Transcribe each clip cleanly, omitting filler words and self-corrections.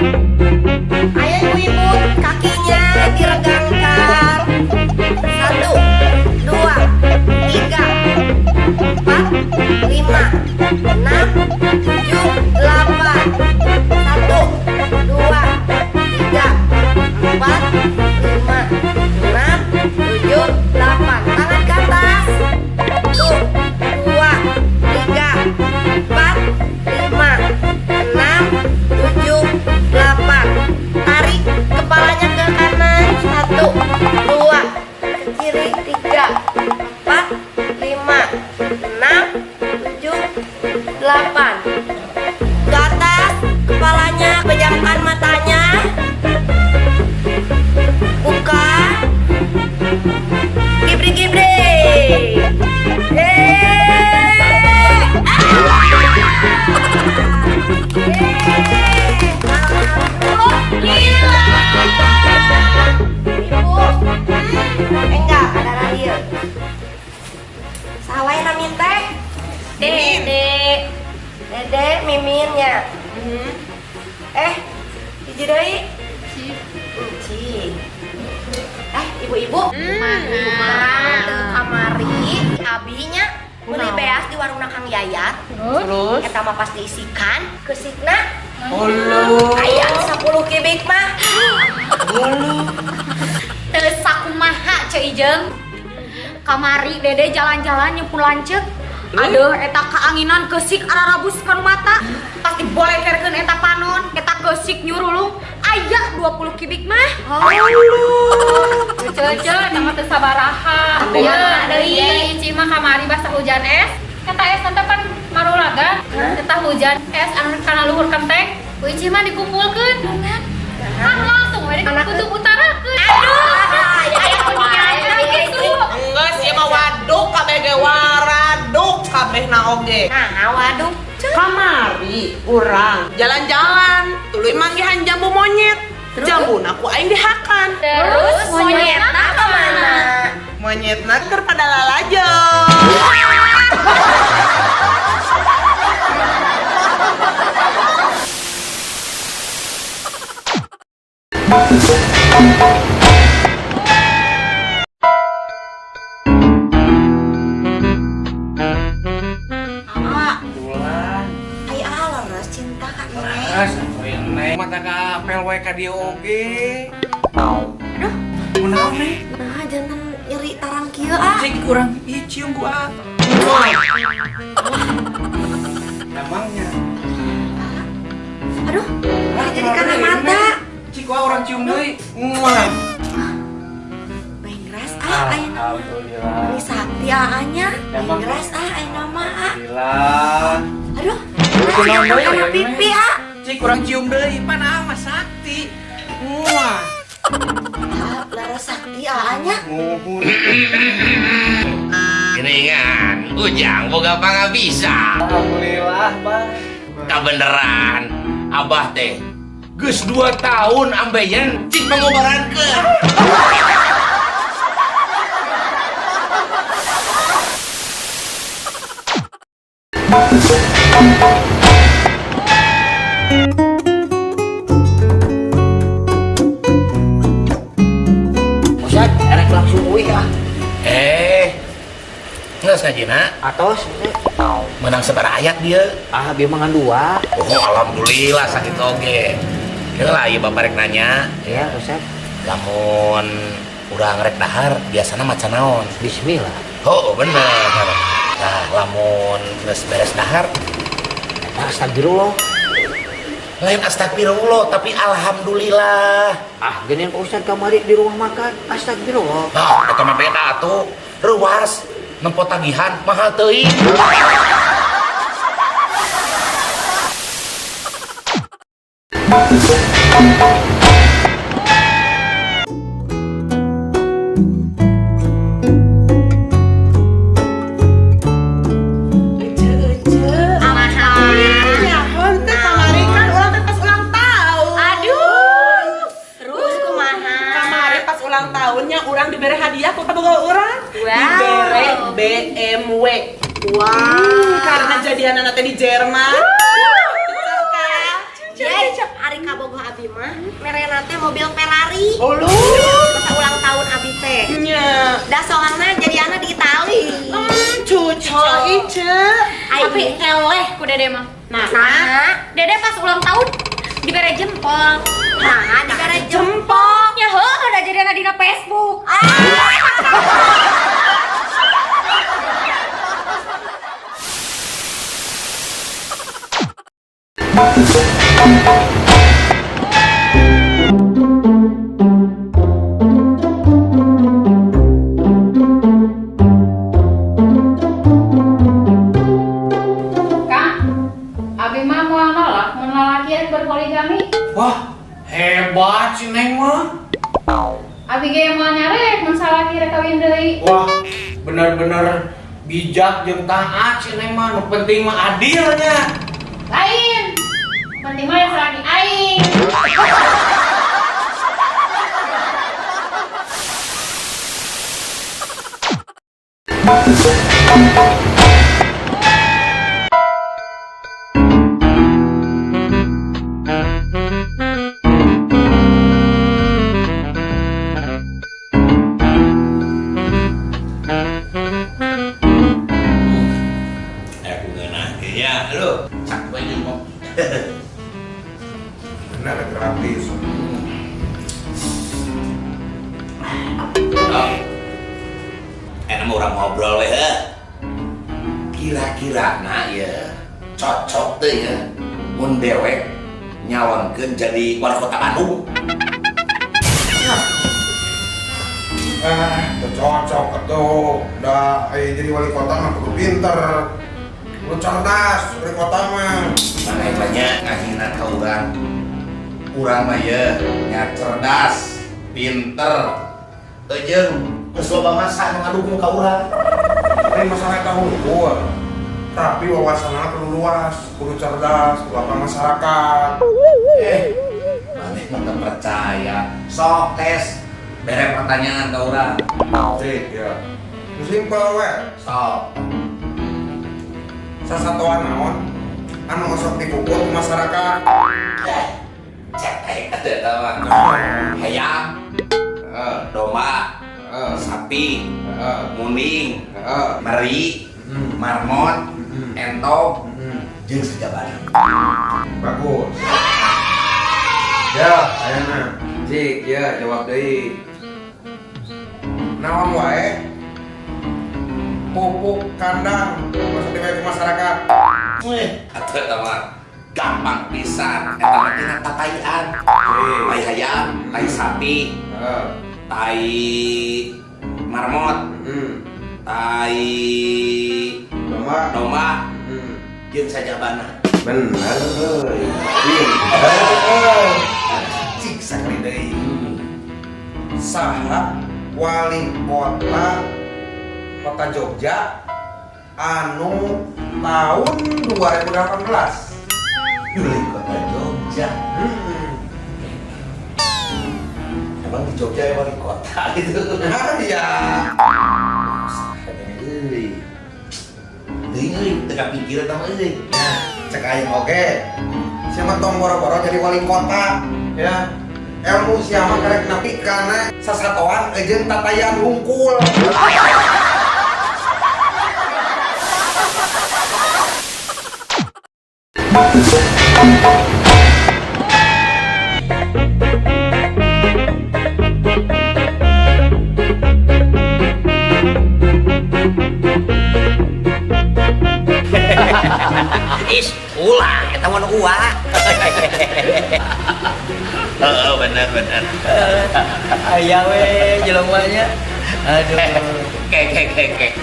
Ayo ibu-ibu, kakinya diregangkan. 1, 2, 3, 4, 5, 6, 7, 8. 1, 2, 3, 4, 5, 6, 7, 8. Tangan ke atas. 1, 2, 3, 4, 5, 6, 7, 8. Tarik kepalanya ke kanan. 1, 2, ke kiri. 3, 4, 5, 6, 7, 8. Ke atas kepalanya, pejamkan matanya. Buka. Gibri-gibri. Enggak, ada radio. Sawai namin teh. Dede miminnya. Hiji deui. Ci. Ibu-ibu. Kamari abinya beli beas di warung Kang Yayat. Terus? Eta mah pasti isikan kesikna. Allah. 10 kubik mah. Teu sakumaha ceu Ijeung. Kamari Dede jalan-jalan nyempul lanceuk. Aduh, eta kaanginan keusik ararabus ka mata. Pasti bolekerkeun eta panon, eta keusik nyurulung. Aya 20 kubik mah. Cece, nama teu sabaraha. Ya, deui Ici mah kamari basa hujan es. Kata es teh pan marulaga. Eta hujan es anu kana luhur kenteng. Ku Ici mah dikumpulkeun. Kan langsung we dikutub utarakeun. Enggak sih mah waduk kabeh ge waraduk kabeh na oge. Nah, waduk. Kamari urang jalan-jalan tuluy manggihan jambu monyet. Jambuna ku aing dihakan. Terus Monyetna ke mana? Monyetna keur pada lalajeng. Cinta Kak Mata ka apel wae ka dieu oge. Aduh, Kunaon nih? nah jantan nyeri tarang kieu ah. Cik kurang cium gua. Emangnya. Aduh, jadi karena mata. Cik gua orang cium deui. Muah. Bengras ayeuna. Alhamdulillah. Ini sakti anya. Emang? Bengras ayeuna mah. Alhamdulillah. Aduh, Kunaon deui karena ya, pipi ini? ah. Cik kurang cium deui, panah mah sakti. Muah. Lara sakti anya. Nguhun. Geningan, Ujang boga pangabisa. Alhamdulillah, Bang. Kabeneran, Abah teh geus 2 tahun ambeien cik pangobarankeun. Ustaz, erek langsung uih ah. Nges ngajina Atos, menang sebar ayat dia. ah bieu mangan dua. Oh, alhamdulillah sakit oge. Kira lah ieu bapak rek nanya, Ya, Ustaz. lamun urang rek dahar biasana macan naon? Bismillah. Oh, bener. Nah, lamun geus beres dahar Astagfirullah. lain astagfirullah tapi alhamdulillah. Ah, geunian Pak Ustaz kamari di rumah makan. Astagfirullah. Nah, eta mah beda atuh. Ruas nempo tagihan mahal teuing. Tahunnya orang diberi hadiah kok kaboga orang Dibere BMW. Karena jadian anak di Jerman. Jadi hari kabogoh abi mah merena teh mobil Ferrari. Oh lu? Masa ulang tahun abi teh. Nya. Da soalna jadi anak di Itali. Cucu ice. Tapi eleh ku dede mah. Nah, Dede pas ulang tahun dibere jempol. nah dibere jempol. Ya heuh udah jadi anak dina Facebook. Kang, abi mah mau nolak mun lalakian berpoligami. Wah, hebat si Neng mah. Abi ge mau nyarek mun salaki rek kawin deui. Wah, bener-bener bijak jeung taat si Neng mah. Nu penting mah adilnya. Lain. Penting mah salaki aing. Aku ngeunah ya, halo. Cak baju kok. Bener gratis. Oh. Enak orang ngobrol we heuh. Kira-kira na ya cocok teh ya mun dewek nyalonkeun jadi wali kota Bandung. Cocok atuh. Da jadi wali kota mah kudu pinter. Kudu cerdas wali kota mah. Mana yang banyak ngahina ka urang. Urang mah ye nya cerdas, pinter. Teu jeung geus loba masa nu ngadukung ka urang. Lain masalah eta hungkul. Tapi wawasanna perlu luas, kudu cerdas, kudu apa masyarakat. Maneh mah teu percaya. Sok tes. Bere pertanyaan ka urang. Cik ya. Nu simpel we. Sok. Sasatoan naon anu sok dipuput ku masyarakat. Cetek atuh eta mah. Hayam, domba, sapi, muning, meri, marmot, entog, jeung sajabana. Bagus. Ya, ayeuna. Cik, ya jawab deui. Naon wae? Pupuk kandang maksud dibae ku masyarakat. Atuh eta mah gampang pisan. Eta mah tina tataian. Tai hayam, tai sapi, tai marmot, tai domba, jeung sajabana. Bener euy. Cik sakali deui. Saha wali kota Jogja anu tahun 2018. Wali kota Jogja. Emang di Jogja ya wali kota gitu. Ya. Euy, teu kapikiran sama euy. Nah, cek aing oge. Siapa tong boro-boro jadi wali kota, ya. Ilmu siapa karek nepi kana sasatoan jeung tatayan hungkul. Is ulah eta mah ulah. Heeh, bener. Aya we jelema-nya. Aduh. Kek.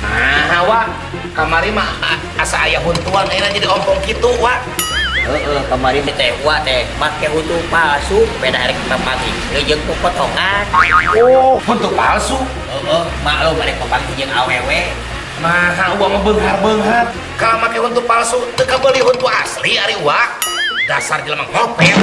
Nah, wa kamari mah asa aya huntuan ayeuna jadi ompong kitu, wa. Heeh, kamari teh wa teh make hutu palsu beda hari kita pagi. Jeung ku potongan. Oh, huntu palsu. Heeh, maklum balik ke pagi jeung awewe. Nah, uang beunghar-beunghar. Kalau make huntu palsu, teu kabeuli huntu asli ari wa. Dasar jelema ngopet.